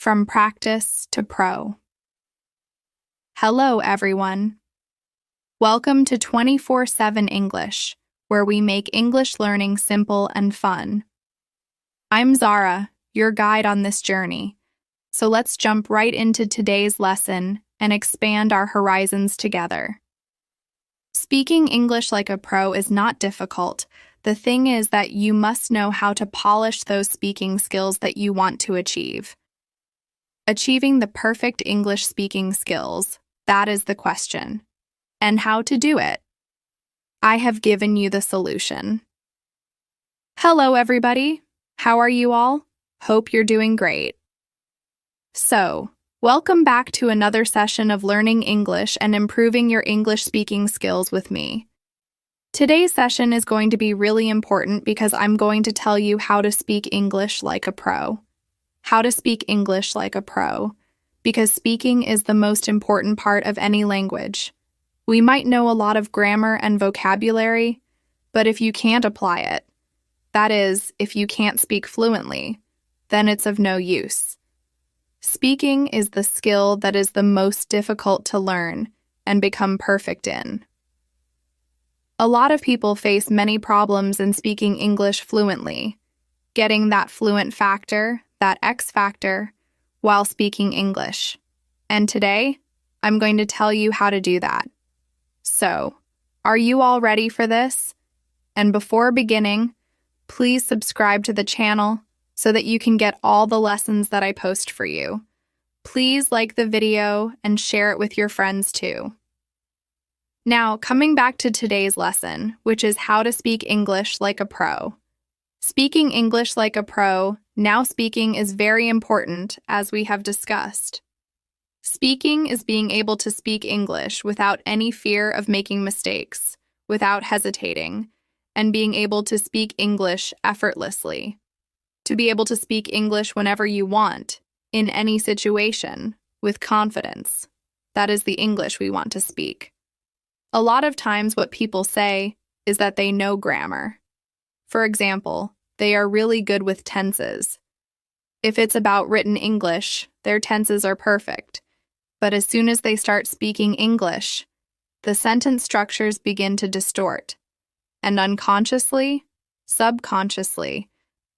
from practice to pro. Hello, everyone. Welcome to 24/7 English, where we make English learning simple and fun. I'm Zara, your guide on this journey, so let's jump right into today's lesson and expand our horizons together. Speaking English like a pro is not difficult. The thing is that you must know how to polish those speaking skills that you want to achieve. Achieving the perfect English speaking skills, that is the question. And how to do it? I have given you the solution. Hello, everybody. How are you all? Hope you're doing great. So, welcome back to another session of learning English and improving your English speaking skills with me. Today's session is going to be really important because I'm going to tell you how to speak English like a pro. How to speak English like a pro, because speaking is the most important part of any language. We might know a lot of grammar and vocabulary, but if you can't apply it, that is, if you can't speak fluently, then it's of no use. Speaking is the skill that is the most difficult to learn and become perfect in. A lot of people face many problems in speaking English fluently, getting that fluent factor, that X factor, while speaking English. And today, I'm going to tell you how to do that. So, are you all ready for this? And before beginning, please subscribe to the channel so that you can get all the lessons that I post for you. Please like the video and share it with your friends too. Now, coming back to today's lesson, which is how to speak English like a pro. Speaking English like a pro, now speaking is very important, as we have discussed. Speaking is being able to speak English without any fear of making mistakes, without hesitating, and being able to speak English effortlessly. To be able to speak English whenever you want, in any situation, with confidence. That is the English we want to speak. A lot of times what people say is that they know grammar. For example, they are really good with tenses. If it's about written English, their tenses are perfect. But as soon as they start speaking English, the sentence structures begin to distort. And unconsciously, subconsciously,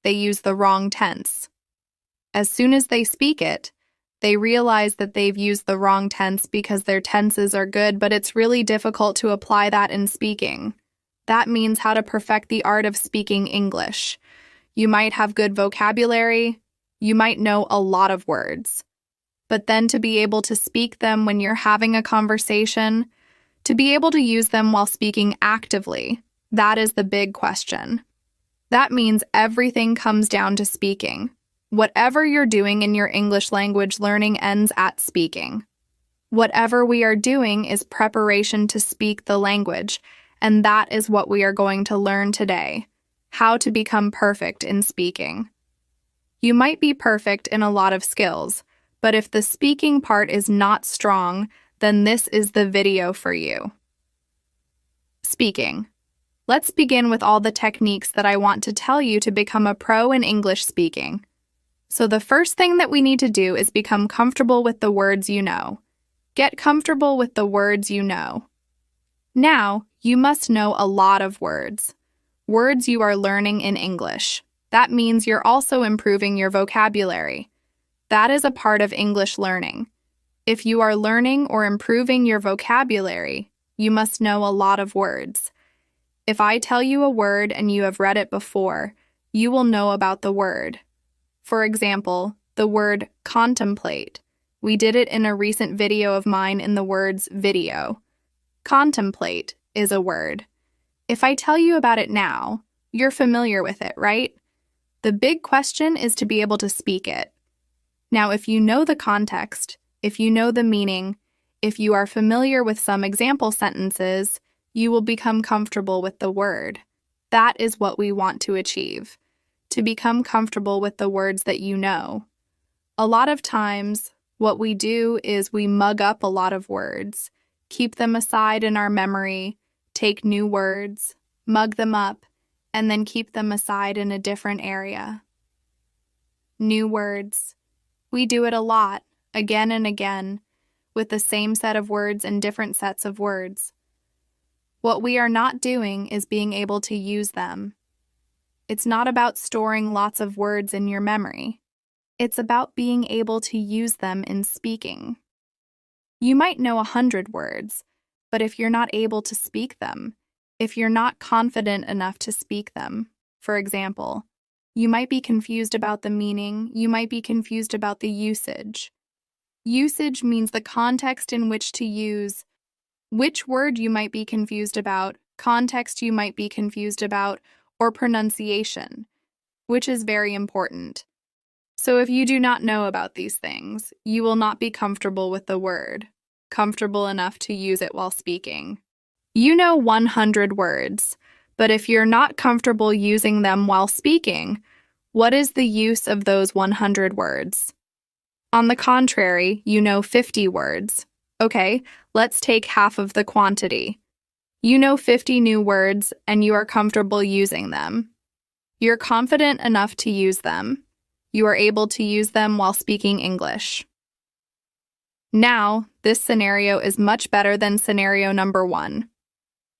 they use the wrong tense. As soon as they speak it, they realize that they've used the wrong tense because their tenses are good, but it's really difficult to apply that in speaking. That means how to perfect the art of speaking English. You might have good vocabulary, you might know a lot of words, but then to be able to speak them when you're having a conversation, to be able to use them while speaking actively, that is the big question. That means everything comes down to speaking. Whatever you're doing in your English language learning ends at speaking. Whatever we are doing is preparation to speak the language, and that is what we are going to learn today, how to become perfect in speaking. You might be perfect in a lot of skills, but if the speaking part is not strong, then this is the video for you. Speaking. Let's begin with all the techniques that I want to tell you to become a pro in English speaking. So the first thing that we need to do is become comfortable with the words you know. Get comfortable with the words you know. Now, you must know a lot of words. Words you are learning in English. That means you're also improving your vocabulary. That is a part of English learning. If you are learning or improving your vocabulary, you must know a lot of words. If I tell you a word and you have read it before, you will know about the word. For example, the word contemplate. We did it in a recent video of mine in the words video. Contemplate is a word. If I tell you about it now, you're familiar with it, right? The big question is to be able to speak it. Now, if you know the context, if you know the meaning, if you are familiar with some example sentences, you will become comfortable with the word. That is what we want to achieve. To become comfortable with the words that you know. A lot of times, what we do is we mug up a lot of words, keep them aside in our memory, take new words, mug them up, and then keep them aside in a different area. New words, We do it a lot, again and again, with the same set of words and different sets of words. What we are not doing is being able to use them. It's not about storing lots of words in your memory. It's about being able to use them in speaking. You might know 100 words, but if you're not able to speak them, if you're not confident enough to speak them, for example, you might be confused about the meaning, you might be confused about the usage. Usage means the context in which to use, which word you might be confused about, context you might be confused about, or pronunciation, which is very important. So if you do not know about these things, you will not be comfortable with the word, comfortable enough to use it while speaking. You know 100 words, but if you're not comfortable using them while speaking, what is the use of those 100 words? On the contrary, you know 50 words. Okay, let's take half of the quantity. You know 50 new words and you are comfortable using them. You're confident enough to use them. You are able to use them while speaking English. Now, this scenario is much better than scenario number 1.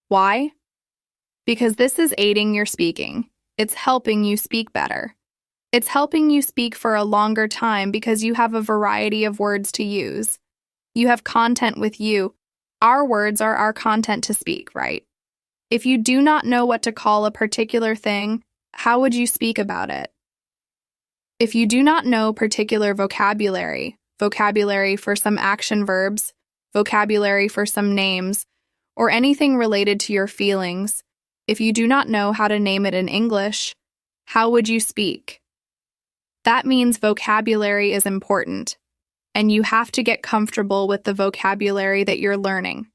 Why? Because this is aiding your speaking. It's helping you speak better. It's helping you speak for a longer time because you have a variety of words to use. You have content with you. Our words are our content to speak, right? If you do not know what to call a particular thing, how would you speak about it? If you do not know particular vocabulary for some action verbs, vocabulary for some names, or anything related to your feelings, if you do not know how to name it in English, how would you speak? That means vocabulary is important, and you have to get comfortable with the vocabulary that you're learning.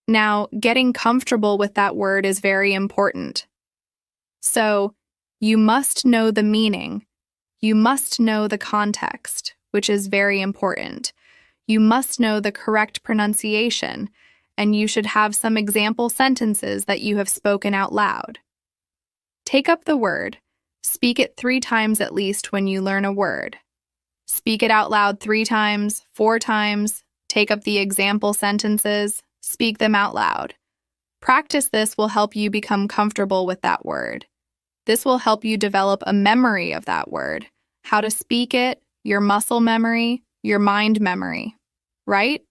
Now, getting comfortable with that word is very important. So, you must know the meaning. You must know the context, which is very important. You must know the correct pronunciation, and you should have some example sentences that you have spoken out loud. Take up the word. Speak it 3 times at least when you learn a word. Speak it out loud 3 times, 4 times. Take up the example sentences. Speak them out loud. Practice this will help you become comfortable with that word. This will help you develop a memory of that word, how to speak it, your muscle memory, your mind memory, right?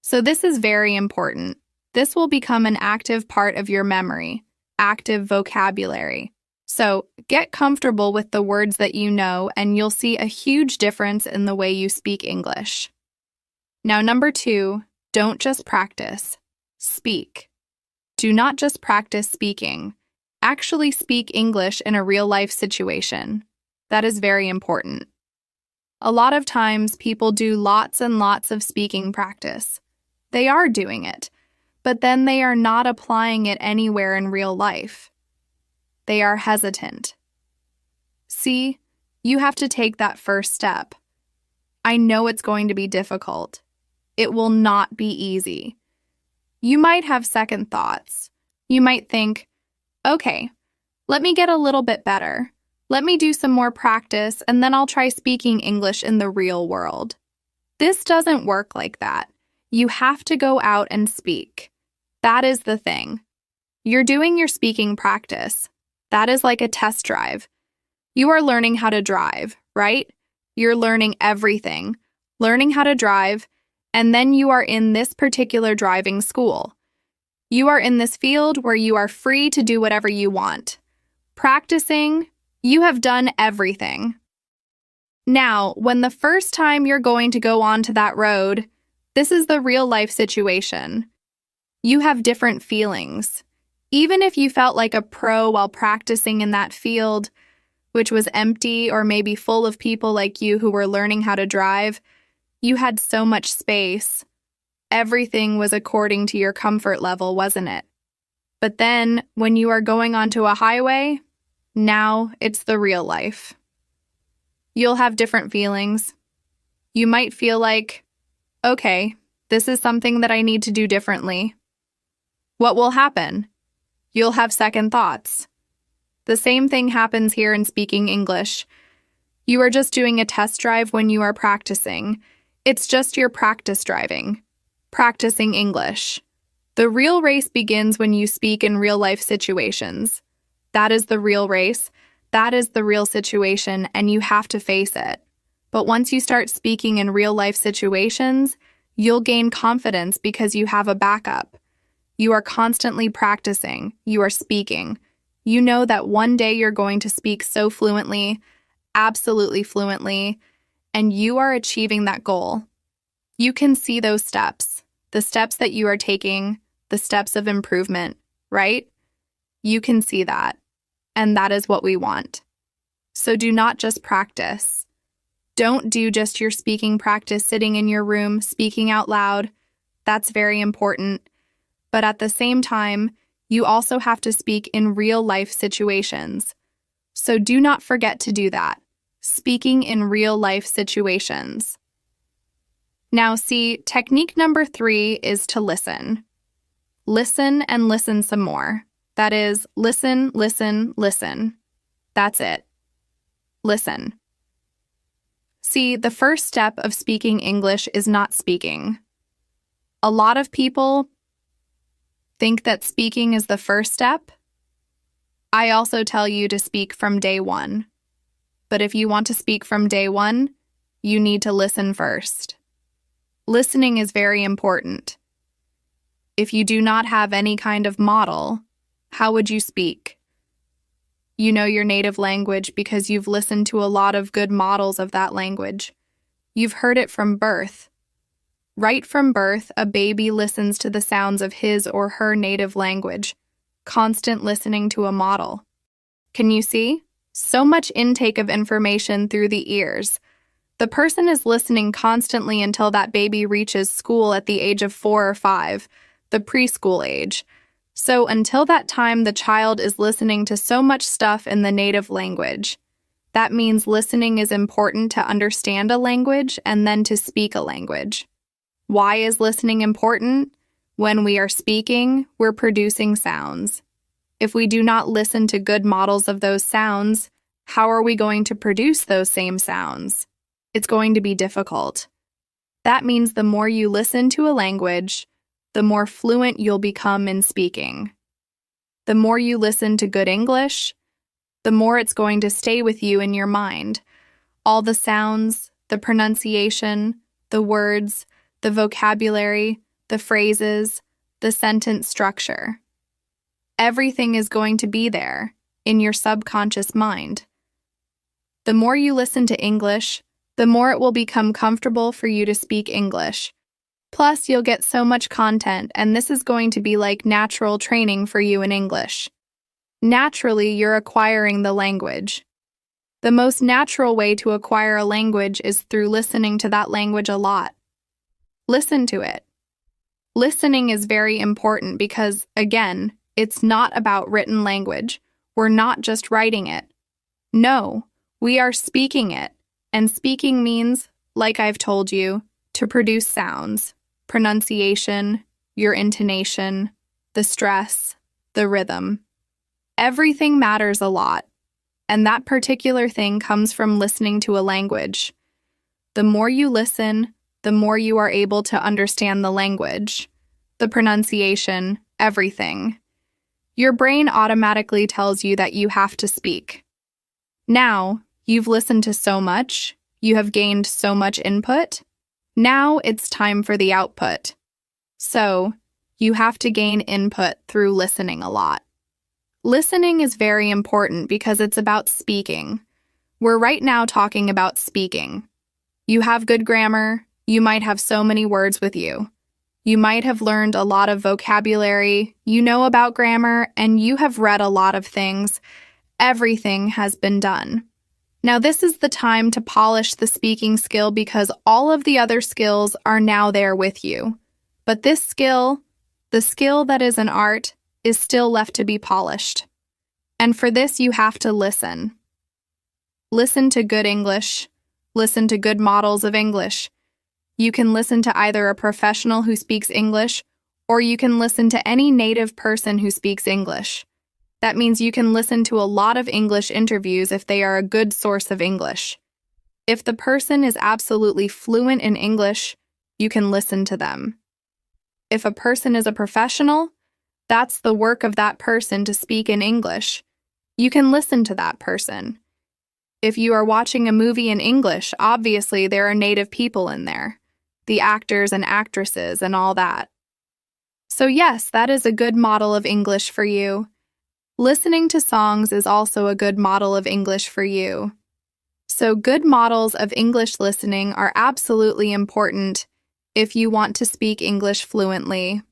So this is very important. This will become an active part of your memory, active vocabulary. So get comfortable with the words that you know, and you'll see a huge difference in the way you speak English. Now, number 2, don't just practice. Speak. Do not just practice speaking. Actually speak English in a real-life situation. That is very important. A lot of times, people do lots and lots of speaking practice. They are doing it, but then they are not applying it anywhere in real life. They are hesitant. See, you have to take that first step. I know it's going to be difficult. It will not be easy. You might have second thoughts. You might think, okay, let me get a little bit better. Let me do some more practice, and then I'll try speaking English in the real world. This doesn't work like that. You have to go out and speak. That is the thing. You're doing your speaking practice. That is like a test drive. You are learning how to drive, right? You're learning everything, learning how to drive, and then you are in this particular driving school. You are in this field where you are free to do whatever you want. Practicing, you have done everything. Now, when the first time you're going to go onto that road, this is the real life situation. You have different feelings. Even if you felt like a pro while practicing in that field, which was empty or maybe full of people like you who were learning how to drive, you had so much space. Everything was according to your comfort level, wasn't it? But then, when you are going onto a highway, now it's the real life. You'll have different feelings. You might feel like, okay, this is something that I need to do differently. What will happen? You'll have second thoughts. The same thing happens here in speaking English. You are just doing a test drive when you are practicing. It's just your practice driving. Practicing English. The real race begins when you speak in real-life situations. That is the real race. That is the real situation, and you have to face it. But once you start speaking in real-life situations, you'll gain confidence because you have a backup. You are constantly practicing. You are speaking. You know that one day you're going to speak so fluently, absolutely fluently, and you are achieving that goal. You can see those steps, the steps that you are taking, the steps of improvement, right? You can see that, and that is what we want. So do not just practice. Don't do just your speaking practice sitting in your room, speaking out loud. That's very important. But at the same time, you also have to speak in real-life situations. So do not forget to do that. Speaking in real-life situations. Now see, technique number 3 is to listen. Listen and listen some more. That is, listen, listen, listen. That's it. Listen. See, the first step of speaking English is not speaking. A lot of people think that speaking is the first step. I also tell you to speak from day one. But if you want to speak from day one, you need to listen first. Listening is very important. If you do not have any kind of model, how would you speak? You know your native language because you've listened to a lot of good models of that language. You've heard it from birth. Right from birth, a baby listens to the sounds of his or her native language, constant listening to a model. Can you see? So much intake of information through the ears. The person is listening constantly until that baby reaches school at the age of 4 or 5, the preschool age. So until that time, the child is listening to so much stuff in the native language. That means listening is important to understand a language and then to speak a language. Why is listening important? When we are speaking, we're producing sounds. If we do not listen to good models of those sounds, how are we going to produce those same sounds? It's going to be difficult. That means the more you listen to a language, the more fluent you'll become in speaking. The more you listen to good English, the more it's going to stay with you in your mind. All the sounds, the pronunciation, the words, the vocabulary, the phrases, the sentence structure. Everything is going to be there in your subconscious mind. The more you listen to English, the more it will become comfortable for you to speak English. Plus, you'll get so much content, and this is going to be like natural training for you in English. Naturally, you're acquiring the language. The most natural way to acquire a language is through listening to that language a lot. Listen to it. Listening is very important because, again, it's not about written language. We're not just writing it. No, we are speaking it. And speaking means, like I've told you, to produce sounds, pronunciation, your intonation, the stress, the rhythm. Everything matters a lot, and that particular thing comes from listening to a language. The more you listen, the more you are able to understand the language, the pronunciation, everything. Your brain automatically tells you that you have to speak. Now, you've listened to so much, you have gained so much input. Now it's time for the output. So, you have to gain input through listening a lot. Listening is very important because it's about speaking. We're right now talking about speaking. You have good grammar, you might have so many words with you. You might have learned a lot of vocabulary, you know about grammar, and you have read a lot of things. Everything has been done. Now this is the time to polish the speaking skill because all of the other skills are now there with you. But this skill, the skill that is an art, is still left to be polished. And for this you have to listen. Listen to good English. Listen to good models of English. You can listen to either a professional who speaks English, or you can listen to any native person who speaks English. That means you can listen to a lot of English interviews if they are a good source of English. If the person is absolutely fluent in English, you can listen to them. If a person is a professional, that's the work of that person to speak in English. You can listen to that person. If you are watching a movie in English, obviously there are native people in there, the actors and actresses and all that. So yes, that is a good model of English for you. Listening to songs is also a good model of English for you. So good models of English listening are absolutely important if you want to speak English fluently.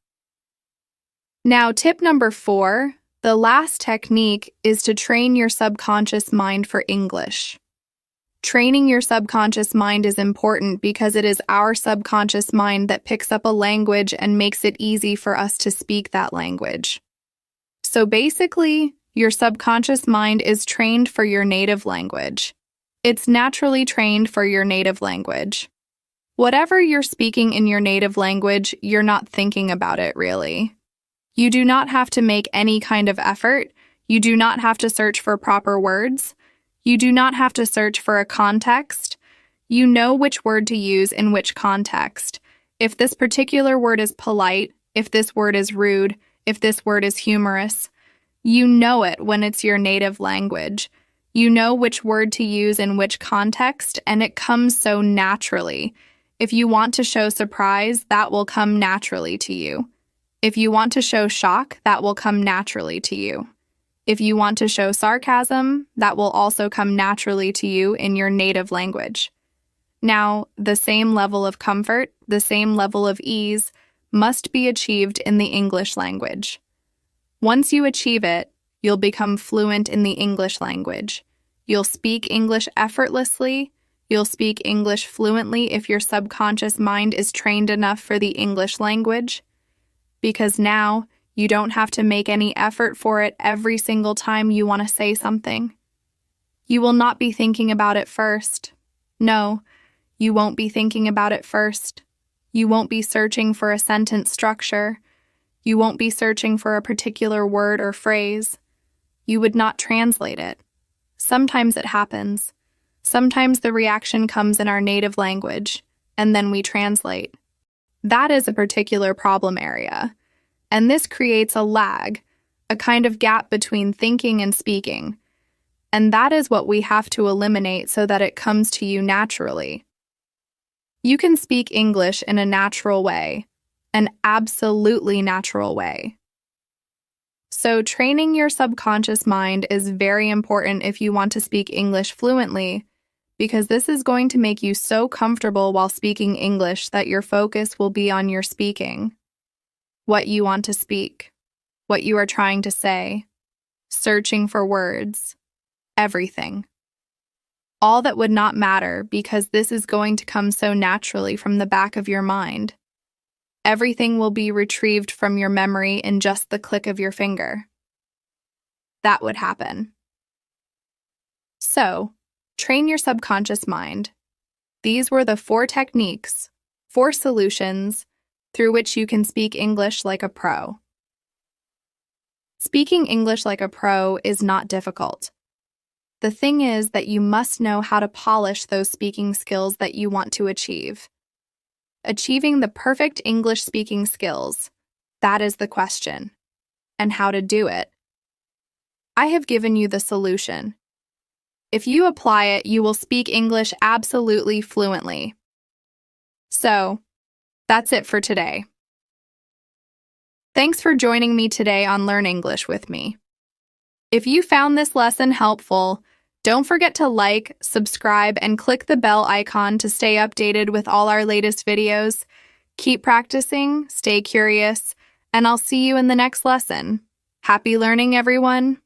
Now, tip number 4, the last technique is to train your subconscious mind for English. Training your subconscious mind is important because it is our subconscious mind that picks up a language and makes it easy for us to speak that language. So basically, your subconscious mind is trained for your native language. It's naturally trained for your native language. Whatever you're speaking in your native language, you're not thinking about it really. You do not have to make any kind of effort. You do not have to search for proper words. You do not have to search for a context. You know which word to use in which context. If this particular word is polite, if this word is rude, if this word is humorous, you know it when it's your native language. You know which word to use in which context, and it comes so naturally. If you want to show surprise, that will come naturally to you. If you want to show shock, that will come naturally to you. If you want to show sarcasm, that will also come naturally to you in your native language. Now, the same level of comfort, the same level of ease, must be achieved in the English language. Once you achieve it, you'll become fluent in the English language. You'll speak English effortlessly. You'll speak English fluently if your subconscious mind is trained enough for the English language. Because now, you don't have to make any effort for it every single time you want to say something. You will not be thinking about it first. No, you won't be thinking about it first. You won't be searching for a sentence structure. You won't be searching for a particular word or phrase. You would not translate it. Sometimes it happens. Sometimes the reaction comes in our native language, and then we translate. That is a particular problem area, and this creates a lag, a kind of gap between thinking and speaking, and that is what we have to eliminate so that it comes to you naturally. You can speak English in a natural way, an absolutely natural way. So training your subconscious mind is very important if you want to speak English fluently, because this is going to make you so comfortable while speaking English that your focus will be on your speaking, what you want to speak, what you are trying to say, searching for words, everything. All that would not matter because this is going to come so naturally from the back of your mind. Everything will be retrieved from your memory in just the click of your finger. That would happen. So, train your subconscious mind. These were the 4 techniques, 4 solutions, through which you can speak English like a pro. Speaking English like a pro is not difficult. The thing is that you must know how to polish those speaking skills that you want to achieve. Achieving the perfect English speaking skills, that is the question. And how to do it. I have given you the solution. If you apply it, you will speak English absolutely fluently. So, that's it for today. Thanks for joining me today on Learn English with me. If you found this lesson helpful, don't forget to like, subscribe, and click the bell icon to stay updated with all our latest videos. Keep practicing, stay curious, and I'll see you in the next lesson. Happy learning, everyone!